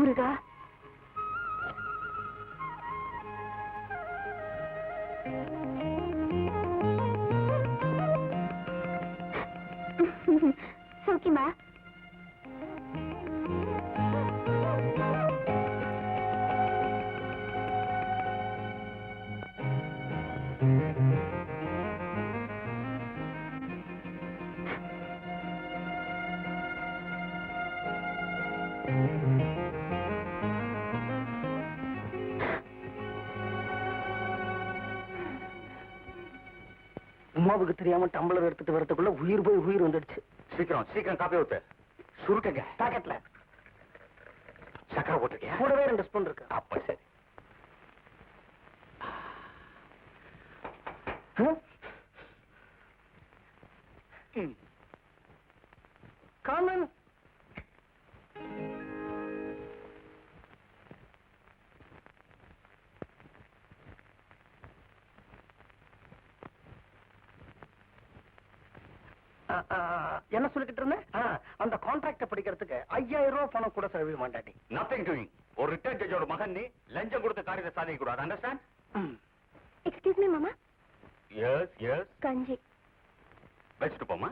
முருகா, சௌக்கியமா? உமாவுக்கு தெரியாம டம்ளர் எடுத்துட்டு வரதுக்குள்ள உயிர் போய் உயிர் வந்துடுச்சு. சீக்கிரம் சீக்கிரம் காப்பி ஊத்து. சுருட்டுங்க. பாக்கெட்ல சக்கரை போட்டுருக்கியா? கூடவே 2 ஸ்பூன் இருக்கு. அப்ப சரி. காமன் என்ன சொல்லிக்கிட்டு இருந்தேன்? அந்த கான்ட்ராக்ட படிக்கிறதுக்கு 5000 ரூபாய் பணம் கூட செலவு மாட்டாடி. Nothing doing. ஒரு ரிட்டையர்ட் ஜட்ஜோட மகன் நீ லஞ்சம் கொடுத்த காரியத்தை சாதிக்க கூடாது. அண்டர்ஸ்டாண்ட்? எக்ஸ்கியூஸ் மீ மாமா. Yes yes. கஞ்சி வச்சுட்டு போமா.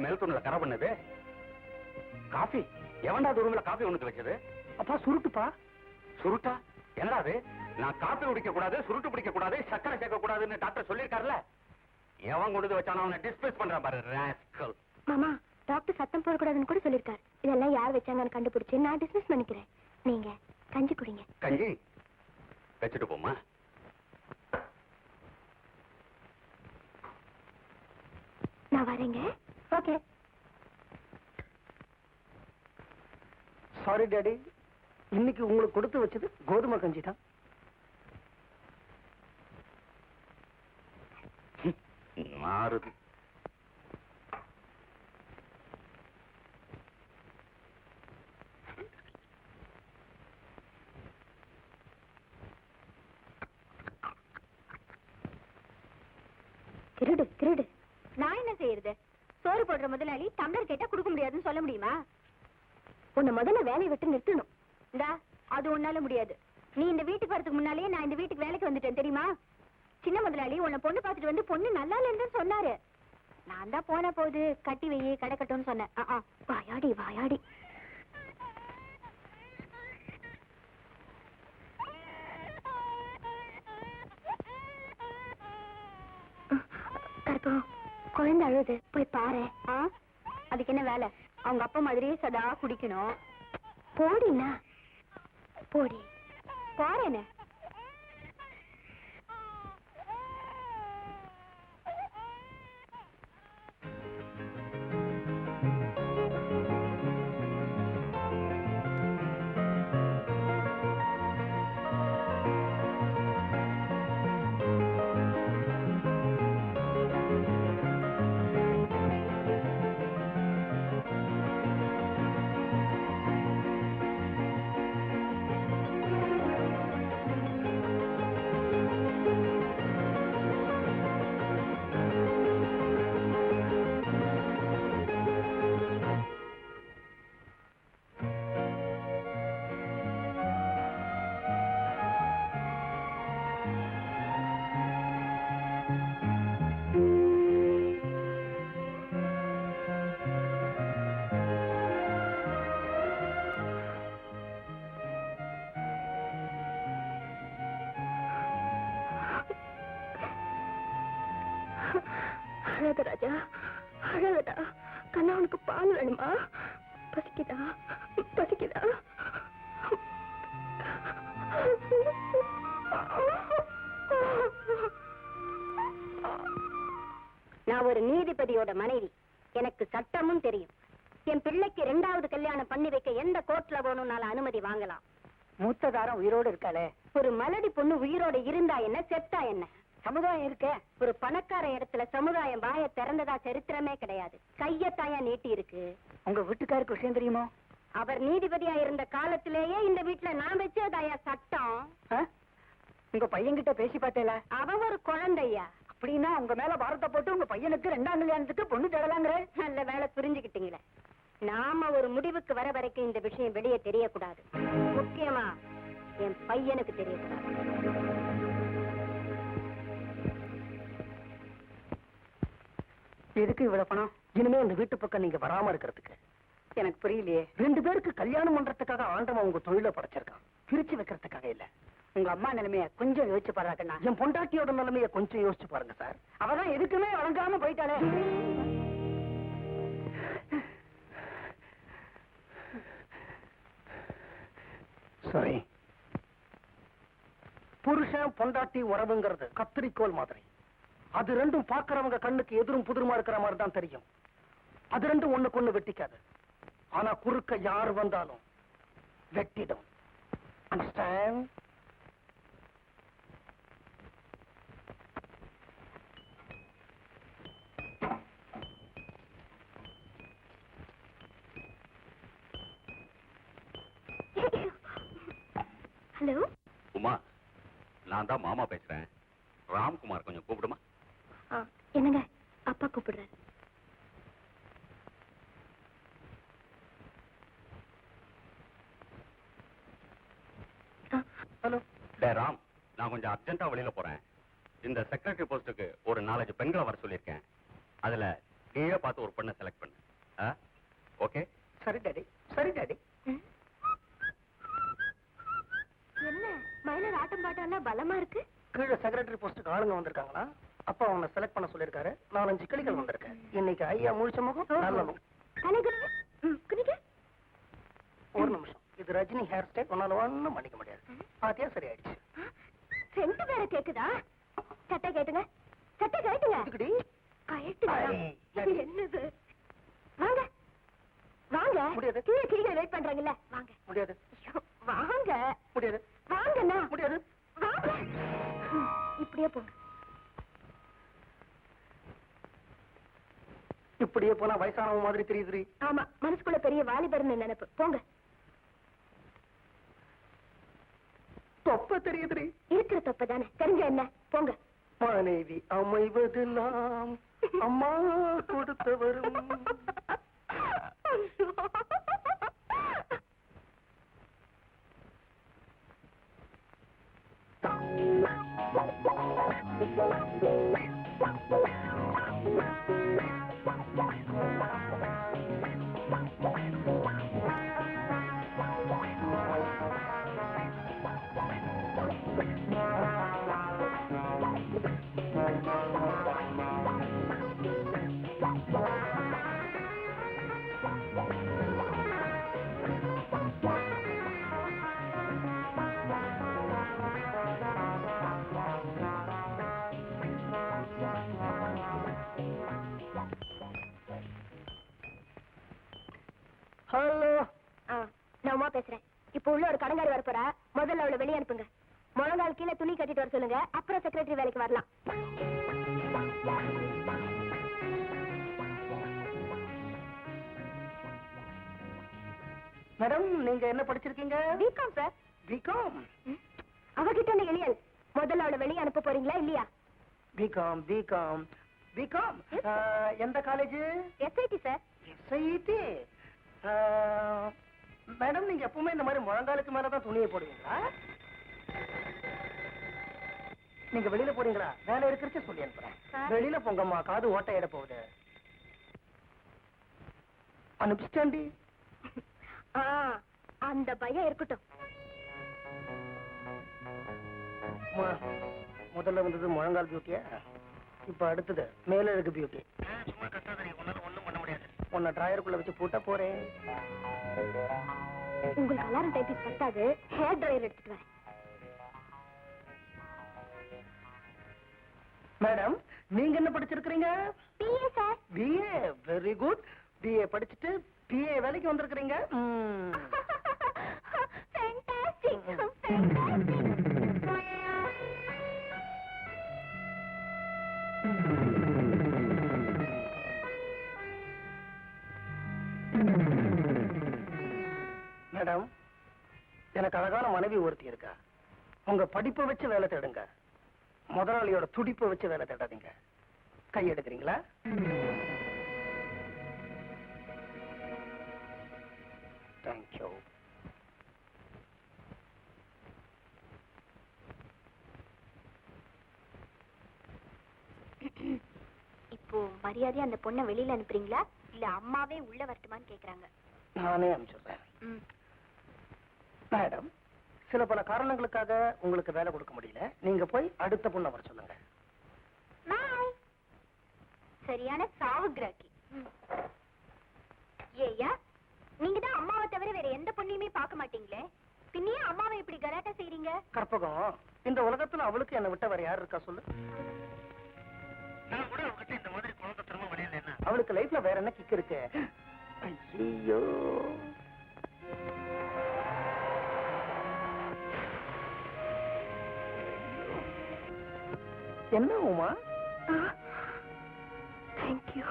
மேல் தூண்ல கரை பண்ணது காஃபி. எவன்டா ரூம்ல காஃபி உனக்கு வச்சது? அப்பா சுருட்டுப்பா. சுருட்டா? என்னடா அது? நான் காஃபி குடிக்க கூடாது, சுருட்டு பிடிக்க கூடாது, சக்கரை சேர்க்க கூடாதுன்னு டாக்டர் சொல்லிருக்காருல்ல. எவன் கொண்டு வச்சானோ அவனை டிஸ்மிஸ் பண்றான் பாரு ராஸ்கல். மாமா, டாக்டர் சத்தம் போடக்கூடாதுன்னு கூட சொல்லிருக்காரு. இதெல்லாம் யார் வச்சாங்கன்னு கண்டுபிடிச்சு நான் டிஸ்மிஸ் பண்ணிக்கிறேன். நீங்க கஞ்சி குடிங்க. கஞ்சி வச்சுட்டு போமா. நான் வரேங்க. ஓகே. சாரி டாடி, இன்னைக்கு உங்களுக்கு கொடுத்து வச்சது கோதுமை கஞ்சி தான். மாறுது. திருடு திருடு. நான் என்ன செய்யறது? சோறு போடுற முதலாளி டம்ளர் கேட்டா கொடுக்க முடியாதுன்னு சொல்ல முடியுமா? உன்னை முதல்ல வேலையை விட்டு நிறுத்தணும். இந்தா, அது உன்னால முடியாது. நீ இந்த வீட்டுக்கு வரதுக்கு முன்னாலேயே நான் இந்த வீட்டுக்கு வேலைக்கு வந்துட்டேன் தெரியுமா? சின்ன முதலாளி உன்னை பொண்ணு பார்த்துட்டு வந்து பொண்ணு நல்லா இல்லைன்னு சொன்னாரு. நான் தான் போன போது கட்டி வையே கிடக்கட்டும்னு சொன்னேன். வாயாடி வாயாடி. கருப்பம், குழந்தை அழுது போய் பாரு. அதுக்கு என்ன வேலை? அவங்க அப்பா மாதிரியே சதா குடிக்கணும். போடினா போடி. பாருன்னு. அழாத ராஜா, அழாதடா. கண்ணா, உனக்கு பால் வேணுமா? பசிக்குதா? பசிக்குதா? நான் ஒரு நீதிபதியோட மனைவி. எனக்கு சட்டமும் தெரியும். என் பிள்ளைக்கு 2வது கல்யாணம் பண்ணி வைக்க எந்த கோர்ட்ல போகணும்னால அனுமதி வாங்கலாம். மூத்ததாரம் உயிரோடு இருக்காளே. ஒரு மலடி பொண்ணு உயிரோட இருந்தா என்ன, செத்தா என்ன? சமுதாயம் இருக்க. ஒரு பணக்கார இடத்துல சமுதாயம் வாய திறந்ததா சரித்திரமே கிடையாது. கையத்தாயா நீட்டி இருக்கு. உங்க வீட்டுக்காருக்கு விஷயம் தெரியுமோ? அவர் நீதிபதியா இருந்த காலத்திலேயே இந்த வீட்டுல நான் வச்சதாயா சட்டம். உங்க பையன்கிட்ட பேசி பார்த்தேல? அவன் ஒரு குழந்தையா. அப்படின்னா உங்க மேல பாரத்தை போட்டு உங்க பையனுக்கு 2ஆம் கல்யாணத்துக்கு பொண்ணு தேடலாங்கிற? நல்ல வேலை புரிஞ்சுக்கிட்டீங்களே. நாம ஒரு முடிவுக்கு வர வரைக்கும் இந்த விஷயம் வெளியே தெரியக்கூடாது. முக்கியமா என் பையனுக்கு தெரியக்கூடாது. எதுக்கு இவ்வளவு பணம்? இனிமே இந்த வீட்டு பக்கம் நீங்க வராம இருக்கிறதுக்கு. எனக்கு புரியலையே. 2 பேருக்கு கல்யாணம் பண்றதுக்காக ஆண்டவன் உங்க தொழிலை படைச்சிருக்கான், பிரிச்சு வைக்கிறதுக்காக இல்ல. உங்க அம்மா நிலைமைய கொஞ்சம் யோசிச்சு பாருங்கண்ணா. என் பொண்டாட்டியோட நிலைமைய கொஞ்சம் யோசிச்சு பாருங்க சார். அவதான் எதுக்குமே வழங்காம போயிட்டாலே. சாரி. புருஷன் பொண்டாட்டி உறவுங்கிறது கத்திரிக்கோள் மாதிரி. அது ரெண்டும் பாக்குறவங்க கண்ணுக்கு எதிரும் புதிருமா இருக்கிற மாதிரி தான் தெரியும். அது ரெண்டும் ஒண்ணுக்கு ஒண்ணு வெட்டிக்காது. ஆனா குறுக்க யார் வந்தாலும் வெட்டிடும். அண்டர்ஸ்டாண்ட்? ஹலோ உமா, நான் தான் மாமா பேசுறேன். ராம்குமார் கொஞ்சம் கூப்பிடுமா? என்னங்க, அப்பா கூப்பிடுறேன். ஹலோ. டே ராம், நான் கொஞ்சம் அர்ஜென்ட்டா வெளியில போறேன். இந்த செக்ரட்டரி போஸ்டுக்கு ஒரு 4 பெண்களை வர சொல்லியிருக்கேன். அதுல நீயே பார்த்து ஒரு பெண்ணை செலக்ட் பண்ணு. ஓகே? சரி டாடி, சரி டாடி. என்ன மயிலர் ஆட்டம் பாட்டம் எல்லாம் பலமா இருக்கு? கீழே செக்ரட்டரி போஸ்டுக்கு ஆளுங்க வந்திருக்காங்களா? அப்பா உன்னை செலக்ட் பண்ண சொல்லிருக்காரு. 4-5 கிளிகள் வந்திருக்கேன். இன்னைக்கு ஐயா முழிச்ச முகம் நல்லதும். ஒரு நிமிஷம். இது ரஜினி ஹேர் ஸ்டைல். உன்னால ஒண்ணும் பண்ணிக்க முடியாது. பாத்தியா, சரி ஆயிடுச்சு. சென்ட் வேற கேக்குதா? சட்டை கேட்டுங்க, சட்டை கேட்டுங்க. இதுக்குடி. என்னது? வாங்க வாங்க. முடியாது. கீழே கீழே வெயிட் பண்றாங்கல்ல, வாங்க. முடியாது. வாங்க. முடியாது. வாங்கண்ணா. முடியாது. வாங்க. இப்படியே போங்க. இப்படியே போனா வயசானவங்க மாதிரி தெரியுது. ஆமா, மனசுக்குள்ள பெரிய வாலிபர்னு நினைப்பு. போங்க. தொப்ப தெரியுது. இருக்கிற தொப்ப தானே, தெரிஞ்ச என்ன? போங்க. மனைவி அமைவதெல்லாம் அம்மா கொடுத்தவரும். ஹலோ. நான் உமா பேசுறேன். இப்ப உள்ள ஒரு கடங்காரி வர போறா. முதல்ல அவளை வெளியே அனுப்புங்க. முழங்கால் கீழே துணி கட்டிட்டு வர சொல்லுங்க. அப்புறம் செக்ரட்டரி வேலைக்கு வரலாம். மேடம், நீங்க என்ன படிச்சிருக்கீங்க? BCom sir. பிகாம்? அவகிட்ட என்ன எளியல்? முதல்ல அவளை வெளியே அனுப்ப போறீங்களா இல்லையா? BCom BCom BCom. எந்த college? SIT sir. SIT. Madam, நீங்க எப்பவுமே இந்த மாதிரி முழங்காலுக்கு மேலதான் துணியை போடுவீங்களா? நீங்க வெளியில போறீங்களா? வேலை இருக்கிறச்சு சொல்லி அனுப்புறேன். வெளியில போங்கம்மா, காது ஓட்ட இட போகுது. அனுப்பிச்சிட்டாண்டி. அந்த பயம் இருக்கட்டும். முதல்ல வந்தது முழங்கால் பியூட்டியா, இப்ப அடுத்தது மேல இருக்கு பியூட்டி. ஒண்ணும் பண்ண முடியாது. உன்னை டிராயருக்குள்ள வச்சு பூட்ட போறேன். உங்களுக்கு அலாரம் டைப்பிஸ் பத்தாது, ஹேர் ட்ரையர் எடுத்துட்டு வரேன். மேடம், நீங்க என்ன படிச்சிருக்கீங்க? BA sir. BA, very good. BA படிச்சுட்டு பிஏ வேலைக்கு வந்திருக்கிறீங்க. மேடம், எனக்கு அழகான மனைவி ஒருத்தி இருக்கா. உங்க படிப்பை வச்சு வேலை தேடுங்க, முதலாளியோட துடிப்பை வச்சு வேலை தேடாதீங்க. கை எடுக்கிறீங்களா? தேங்க்யூ. இப்போ மரியாதையா அந்த பொண்ணை வெளியில அனுப்புறீங்களா இல்ல அம்மாவே உள்ள வரட்டுமான்னு கேக்குறாங்க. நானே அனுப்பிச்சுடுறேன். மேடம், சில பல காரணங்களுக்காக உங்களுக்கு வேலை கொடுக்க முடியல. நீங்க போய் அடுத்த பொண்ணை வர சொல்லுங்க. சரியான சாவு கிராக்கி. ஏயா, நீங்க தான் அம்மாவை தவிர வேற எந்த பொண்ணையுமே பார்க்க மாட்டீங்களே, பின்னையே அம்மாவை இப்படி கலாட்டா செய்றீங்க? கற்பகம், இந்த உலகத்துல அவளுக்கு என்னை விட்ட வேற யார் இருக்கா சொல்லு? நான் கூட அவகிட்ட இந்த மாதிரி குழந்தை திரும்ப வழியில என்ன, அவளுக்கு லைஃப்ல வேற என்ன கிக் இருக்கு? ஐயோ, என்ன உமா? Thank you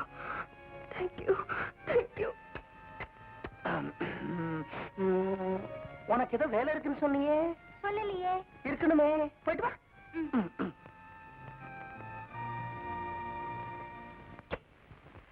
thank you thank you. உனக்கு ஏதோ வேலை இருக்குன்னு சொன்னியே? சொல்லலையே. இருக்கணுமே, போயிட்டு வா.